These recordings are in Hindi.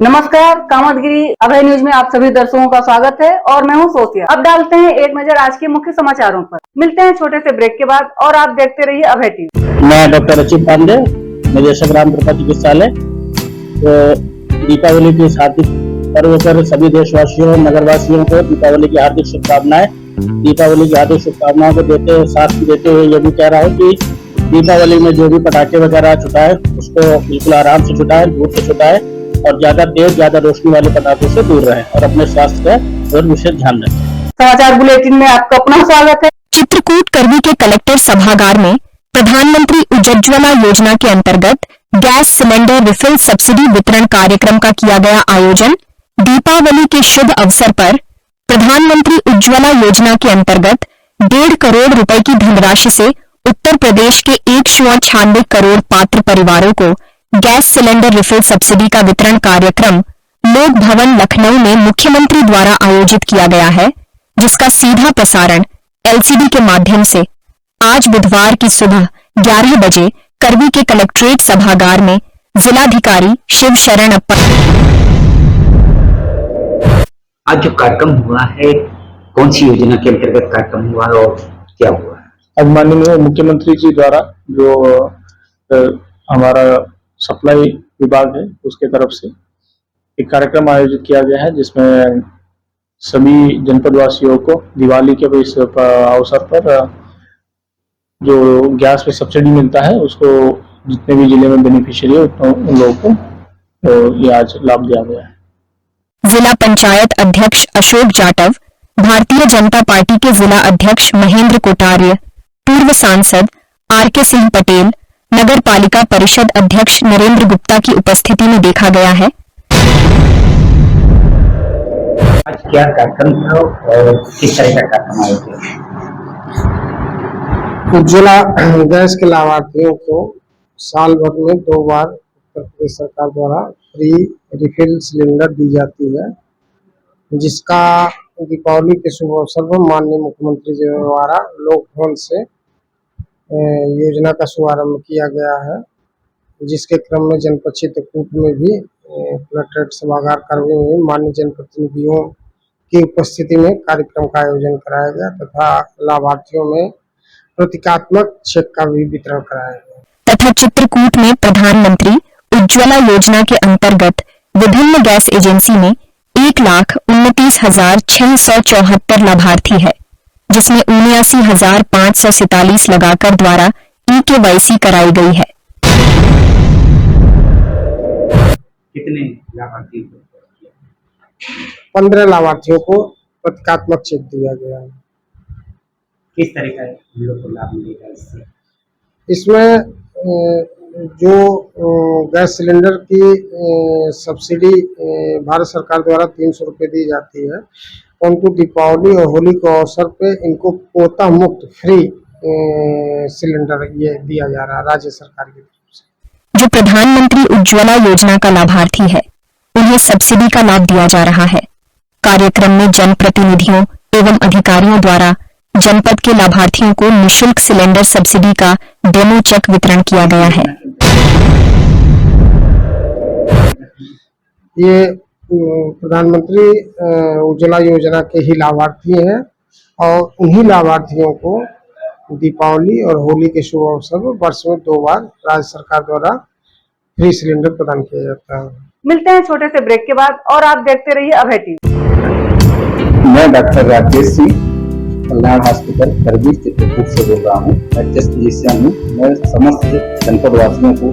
नमस्कार, कामतगिरी अभय न्यूज में आप सभी दर्शकों का स्वागत है और मैं हूं सोफिया। अब डालते हैं एक नजर आज के मुख्य समाचारों पर। मिलते हैं छोटे से ब्रेक के बाद और आप देखते रहिए अभय टीवी। मैं डॉक्टर अच्युत पांडे, निदेशक राम कृपा चिकित्सालय। दीपावली की हार्दिक पर्व पर सभी देशवासियों नगरवासियों को दीपावली की हार्दिक शुभकामनाएं। दीपावली की हार्दिक शुभकामनाओं को साथ देते हुए ये भी कह रहा हूँ कि दीपावली में जो भी पटाखे वगैरह छुटाए उसको बिल्कुल आराम से छुटाए, दूर से छुटाए और ज्यादा तेज ज्यादा रोशनी वाले पटाखों से दूर रहें और अपने स्वास्थ्य का और विशेष ध्यान रखें। समाचार बुलेटिन में आपका अपना स्वागत है। चित्रकूट करवी के कलेक्टर सभागार में प्रधानमंत्री उज्ज्वला योजना के अंतर्गत गैस सिलेंडर रिफिल सब्सिडी वितरण कार्यक्रम का किया गया आयोजन। दीपावली के शुभ अवसर पर प्रधानमंत्री उज्ज्वला योजना के अंतर्गत 1.5 करोड़ रुपए की धनराशि से उत्तर प्रदेश के 196 करोड़ पात्र परिवारों को गैस सिलेंडर रिफिल सब्सिडी का वितरण कार्यक्रम लोक भवन लखनऊ में मुख्यमंत्री द्वारा आयोजित किया गया है, जिसका सीधा प्रसारण एलसीडी के माध्यम से आज बुधवार की सुबह 11 बजे करवी के कलेक्ट्रेट सभागार में जिलाधिकारी शिव शरण अप्पा। आज जो कार्यक्रम हुआ है, कौन सी योजना के अंतर्गत कार्यक्रम हुआ है और क्या हुआ है? आज माननीय मुख्यमंत्री जी द्वारा जो हमारा सप्लाई विभाग है उसके तरफ से एक कार्यक्रम आयोजित किया गया है, जिसमें सभी जनपद वासियों को दिवाली के इस अवसर पर जो गैस पे सब्सिडी मिलता है उसको जितने भी जिले में बेनिफिशियरी है उन लोगों को तो ये आज लाभ दिया गया है। जिला पंचायत अध्यक्ष अशोक जाटव, भारतीय जनता पार्टी के जिला अध्यक्ष महेंद्र कोटार्य, पूर्व सांसद आरके सिंह पटेल, नगर पालिका परिषद अध्यक्ष नरेंद्र गुप्ता की उपस्थिति में देखा गया है। आज क्या कार्यक्रम था और किस तरह का कार्यक्रम आयोजित? उज्ज्वला गैस के लाभार्थियों को साल भर में 2 बार उत्तर प्रदेश सरकार द्वारा फ्री रिफिल सिलेंडर दी जाती है, जिसका दीपावली के शुभ अवसर पर माननीय मुख्यमंत्री जी द्वारा लोक भवन से योजना का शुभारंभ किया गया है, जिसके क्रम में जनपद चित्रकूट में भी कलेक्ट्रेट सभागार करवी में माननीय जनप्रतिनिधियों की उपस्थिति में कार्यक्रम का आयोजन कराया गया तथा लाभार्थियों में प्रतीकात्मक चेक का भी वितरण कराया गया तथा चित्रकूट में प्रधानमंत्री उज्ज्वला योजना के अंतर्गत विभिन्न गैस एजेंसी में 1,29,674 लाभार्थी है, जिसमें 79,547 लगाकर द्वारा EKYC कराई गई है। कितने लाभार्थी? 15 लाभार्थियों को प्रतीकात्मक चेक दिया गया है। किस तरह का हम लोग को लाभ मिलेगा इससे? इसमें जो गैस सिलेंडर की सब्सिडी भारत सरकार द्वारा 300 रुपये दी जाती है, परंतु दीपावली और होली के अवसर पे इनको कोटा मुक्त फ्री सिलेंडर ये दिया जा रहा है राज्य सरकार की तरफ से। जो प्रधानमंत्री उज्ज्वला योजना का लाभार्थी है उन्हें सब्सिडी का लाभ दिया जा रहा है। कार्यक्रम में जनप्रतिनिधियों एवं अधिकारियों द्वारा जनपद के लाभार्थियों को निःशुल्क सिलेंडर सब्सिडी का डेमो चेक वितरण किया गया है। ये प्रधानमंत्री उज्ज्वला योजना के ही लाभार्थी हैं और उन्हीं लाभार्थियों को दीपावली और होली के शुभ अवसर पर वर्ष में 2 बार राज्य सरकार द्वारा फ्री सिलेंडर प्रदान किया जाता है। मिलते हैं छोटे से ब्रेक के बाद और आप देखते रहिए अभय टीवी। मैं डॉक्टर राकेश सिंह, कल्याण हॉस्पिटल करवी चित्रकूट से बोल रहा हूँ। मैं चेस्ट फिजिशियन हूँ। मैं समस्त जनपद वासियों को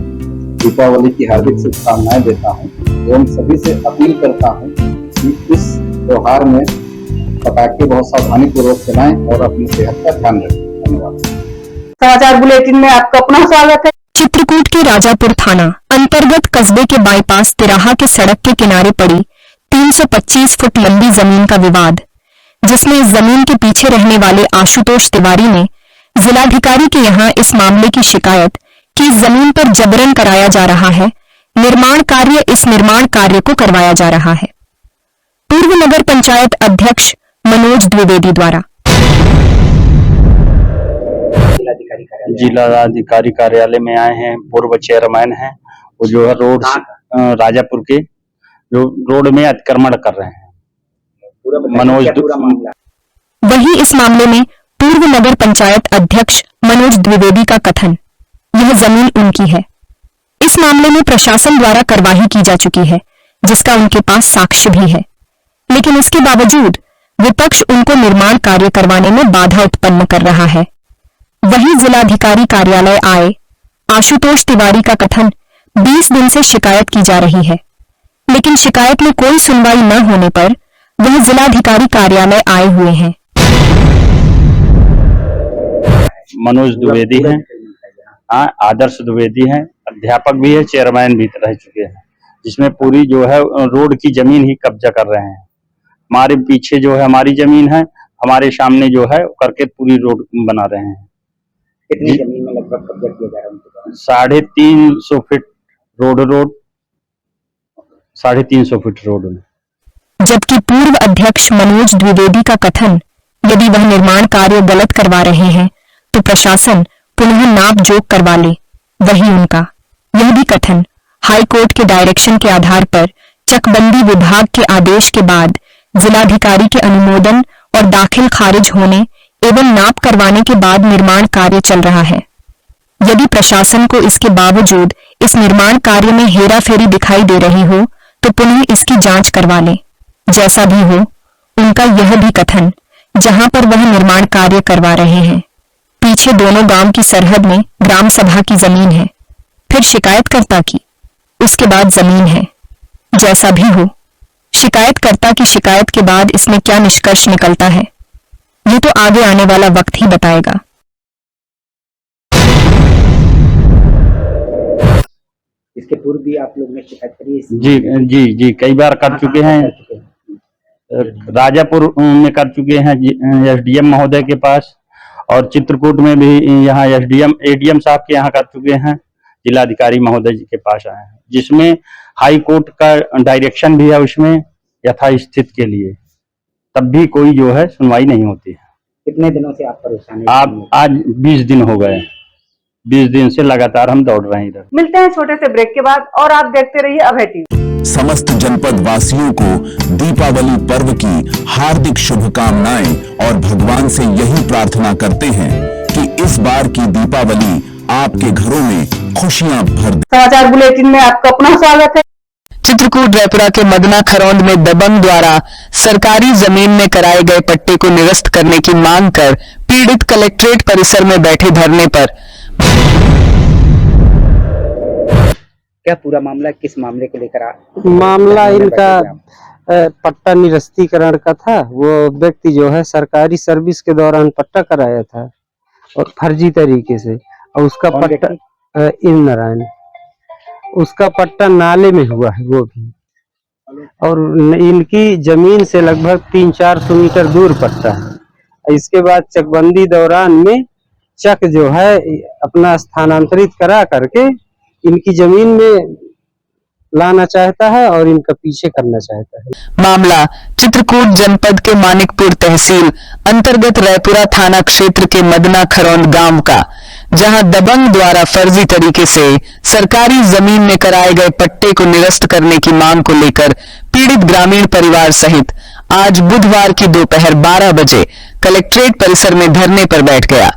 दीपावली की हार्दिक शुभकामनाएं देता हूँ एवं सभी से अपील करता हूँ कि इस त्योहार में पटाखे बहुत सावधानी पूर्वक चलाएं और अपनी सेहत का ध्यान रखें। धन्यवाद। समाचार बुलेटिन में आपका अपना स्वागत है। चित्रकूट के राजापुर थाना अंतर्गत कस्बे के बाईपास तिराहा के सड़क के किनारे पड़ी 325 फुट लंबी जमीन का विवाद, जिसमें इस जमीन के पीछे रहने वाले आशुतोष तिवारी ने जिलाधिकारी के यहां इस मामले की शिकायत कि इस जमीन पर जबरन कराया जा रहा है, इस निर्माण कार्य को करवाया जा रहा है। पूर्व नगर पंचायत अध्यक्ष मनोज द्विवेदी द्वारा जिलाधिकारी कार्यालय में आए हैं। पूर्व चेयरमैन हैं वो जो है रोड राजापुर के जो रोड में अतिक्रमण कर रहे हैं। पूरा बताइए, मनोज क्या पूरा मामला? वहीं इस मामले में पूर्व नगर पंचायत अध्यक्ष मनोज द्विवेदी का कथन, यह जमीन उनकी है। इस मामले में प्रशासन द्वारा कार्यवाही की जा चुकी है, जिसका उनके पास साक्ष्य भी है, लेकिन इसके बावजूद विपक्ष उनको निर्माण कार्य करवाने में बाधा उत्पन्न कर रहा है। वहीं जिलाधिकारी कार्यालय आए आशुतोष तिवारी का कथन, 20 दिन से शिकायत की जा रही है, लेकिन शिकायत में कोई सुनवाई न होने पर वह जिलाधिकारी कार्यालय आए हुए हैं। मनोज द्विवेदी हैं, हाँ, आदर्श द्विवेदी हैं, अध्यापक भी है, चेयरमैन भी रह चुके हैं, जिसमें पूरी जो है रोड की जमीन ही कब्जा कर रहे हैं। हमारे पीछे जो है हमारी जमीन है, हमारे सामने जो है करके पूरी रोड बना रहे हैं। कितनी जमीन में लगभग कब्जा किया जा रहा है उनके द्वारा? 350 फीट रोड 350 फीट रोड में। जबकि पूर्व अध्यक्ष मनोज द्विवेदी का कथन, यदि वह निर्माण कार्य गलत करवा रहे हैं तो प्रशासन पुनः नाप जोख करवा ले, वही उनका यह भी कथन हाई कोर्ट के डायरेक्शन के आधार पर चकबंदी विभाग के आदेश के बाद जिलाधिकारी के अनुमोदन और दाखिल खारिज होने एवं नाप करवाने के बाद निर्माण कार्य चल रहा है। यदि प्रशासन को इसके बावजूद इस निर्माण कार्य में हेराफेरी दिखाई दे रही हो तो पुनः इसकी जांच करवा ले। जैसा भी हो, उनका यह भी कथन, जहां पर वह निर्माण कार्य करवा रहे हैं, पीछे दोनों गांव की सरहद में ग्राम सभा की जमीन है, फिर शिकायतकर्ता की, उसके बाद जमीन है। जैसा भी हो, शिकायतकर्ता की शिकायत के बाद इसमें क्या निष्कर्ष निकलता है, ये तो आगे आने वाला वक्त ही बताएगा। इसके पूर्व भी आप लोग ने शिकायत करी है? जी, कई बार कर चुके हैं। राजापुर में कर चुके हैं एसडीएम महोदय के पास, और चित्रकूट में भी यहाँ एडीएम साहब के यहाँ कर चुके हैं, जिलाधिकारी महोदय जी के पास आए हैं, जिसमें हाई कोर्ट का डायरेक्शन भी है उसमें यथास्थिति के लिए, तब भी कोई जो है सुनवाई नहीं होती है। कितने दिनों से आप परेशान हैं? आप आज 20 दिन हो गए, 20 दिन से लगातार हम दौड़ रहे हैं इधर। मिलते हैं छोटे से ब्रेक के बाद और आप देखते रहिए अभय टीवी। समस्त जनपद वासियों को दीपावली पर्व की हार्दिक शुभकामनाएं और भगवान से यही प्रार्थना करते हैं कि इस बार की दीपावली आपके घरों में खुशियां भर दे। समाचार बुलेटिन में आपका पुनः स्वागत है। चित्रकूट रायपुरा के मदना खरौंद में दबंग द्वारा सरकारी जमीन में कराए गए पट्टे को निरस्त करने की मांग कर पीड़ित कलेक्ट्रेट परिसर में बैठे धरने पर। क्या पूरा मामला, किस मामले को लेकर मामला इनका पट्टा निरस्तीकरण का था। वो व्यक्ति जो है सरकारी सर्विस के दौरान पट्टा कराया था और फर्जी तरीके से, और उसका कौन पट्टा इन नारायण, उसका पट्टा नाले में हुआ है वो भी, और इनकी जमीन से लगभग 300-400 मीटर दूर पट्टा है। इसके बाद चकबंदी दौरान में चक जो है अपना स्थानांतरित करा करके इनकी जमीन में लाना चाहता है और इनका पीछे करना चाहता है। मामला चित्रकूट जनपद के मानिकपुर तहसील अंतर्गत रायपुरा थाना क्षेत्र के मदना खरौंद गांव का, जहां दबंग द्वारा फर्जी तरीके से सरकारी जमीन में कराए गए पट्टे को निरस्त करने की मांग को लेकर पीड़ित ग्रामीण परिवार सहित आज बुधवार की दोपहर 12 बजे कलेक्ट्रेट परिसर में धरने पर बैठ गया।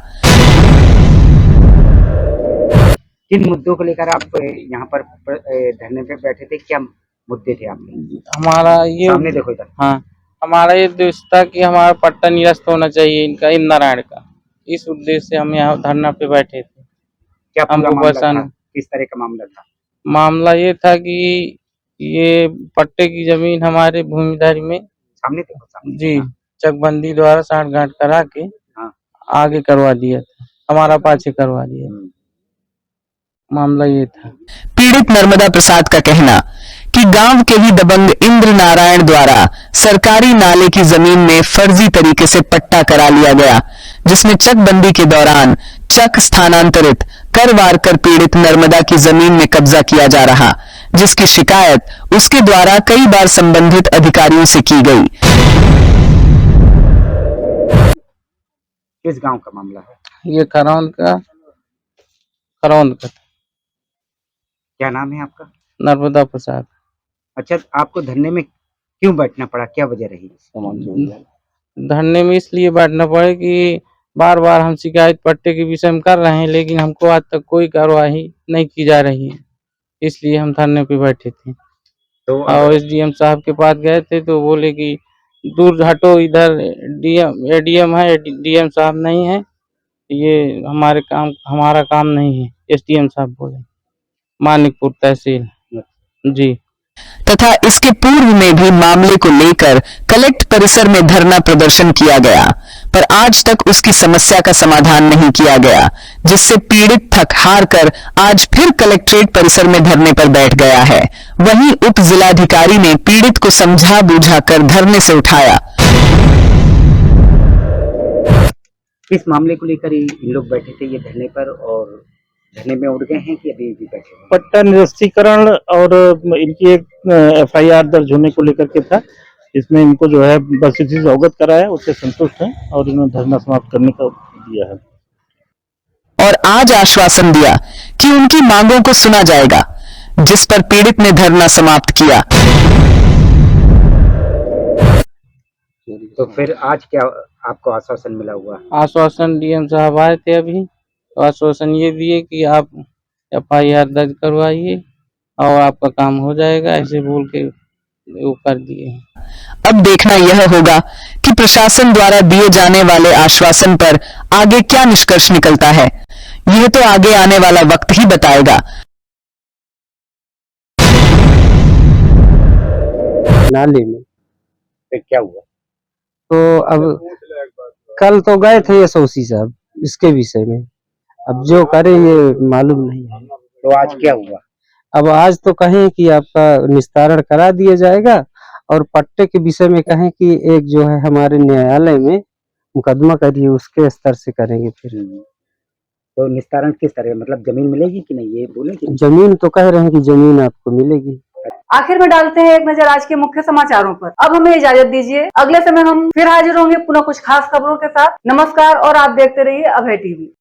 किन मुद्दों को लेकर आप यहाँ पर धरने पे बैठे थे? क्या मुद्दे थे आपके? हमारा ये सामने देखो इधर। हाँ, हमारा ये उद्देश्य था कि हमारा पट्टा निरस्त होना चाहिए इनका, इन नारायण का। इस उद्देश्य से हम यहाँ धरना पे बैठे थे। क्या पूरा हमको मामला परेशान, था? किस तरह का मामला था? मामला ये था कि ये पट्टे की जमीन हमारे भूमिधारी में सामने देखो, सामने। जी चकबंदी द्वारा साठगांठ करा के हाँ। आगे करवा दिया था, हमारा पाछे करवा दिया। मामला ये था। पीड़ित नर्मदा प्रसाद का कहना कि गांव के ही दबंग इंद्र नारायण द्वारा सरकारी नाले की जमीन में फर्जी तरीके से पट्टा करा लिया गया, जिसमें चकबंदी के दौरान चक स्थानांतरित करवार कर पीड़ित नर्मदा की जमीन में कब्जा किया जा रहा, जिसकी शिकायत उसके द्वारा कई बार संबंधित अधिकारियों से की गई। किस गांव का मामला है? ये खरौंद का क्या नाम है आपका? नर्मदा प्रसाद। अच्छा, आपको धरने में क्यों बैठना पड़ा, क्या वजह रही? धरने में इसलिए बैठना पड़े कि बार बार हम शिकायत पट्टे के विषय में कर रहे हैं, लेकिन हमको आज तक कोई कार्यवाही नहीं की जा रही है, इसलिए हम धरने पे बैठे थे। तो और एसडीएम साहब के पास गए थे तो बोले कि दूर हटो, इधर एडीएम है, डीएम साहब नहीं है, ये हमारा काम नहीं है, एसडीएम साहब बोले, मानिकपुर तहसील। जी। तथा इसके पूर्व में भी मामले को लेकर कलेक्ट परिसर में धरना प्रदर्शन किया गया, पर आज तक उसकी समस्या का समाधान नहीं किया गया, जिससे पीड़ित थक हार कर आज फिर कलेक्ट्रेट परिसर में धरने पर बैठ गया है। वहीं उप जिलाधिकारी ने पीड़ित को समझा बुझा कर धरने से उठाया। किस मामले को लेकर इन लोग बैठे थे ये धरने पर, और धरने में उड़ गए हैं कि अभी भी बैठे हैं? पट्टा निरस्तीकरण और इनकी एक एफआईआर दर्ज होने को लेकर के था। इसमें इनको जो है बस इसी से अवगत कराया, उससे संतुष्ट हैं और इन्होंने धरना समाप्त करने का दिया है। और आज आश्वासन दिया कि उनकी मांगों को सुना जाएगा, जिस पर पीड़ित ने धरना समाप्त किया। तो फिर आज क्या आपको आश्वासन मिला हुआ? आश्वासन डीएम साहब आए थे अभी, तो आश्वासन ये दिए कि आप एफआईआर दर्ज करवाइए और आपका काम हो जाएगा, ऐसे बोल के वो कर दिए। अब देखना यह होगा कि प्रशासन द्वारा दिए जाने वाले आश्वासन पर आगे क्या निष्कर्ष निकलता है। यह तो आगे आने वाला वक्त ही बताएगा। नाली में फिर क्या हुआ? तो अब कल तो गए थे एसओसी साहब इसके विषय में, अब जो करे ये मालूम नहीं है। तो आज क्या हुआ? अब आज तो कहें कि आपका निस्तारण करा दिया जाएगा, और पट्टे के विषय में कहें कि एक जो है हमारे न्यायालय में मुकदमा करिए, उसके स्तर से करेंगे फिर। तो निस्तारण किस तरह, मतलब जमीन मिलेगी कि नहीं, ये बोले कि जमीन तो कह रहे हैं कि जमीन आपको मिलेगी। आखिर में डालते हैं एक नजर आज के मुख्य समाचारों पर। अब हमें इजाजत दीजिए, अगले समय हम फिर हाजिर होंगे पुनः कुछ खास खबरों के साथ। नमस्कार और आप देखते रहिए अभय टीवी।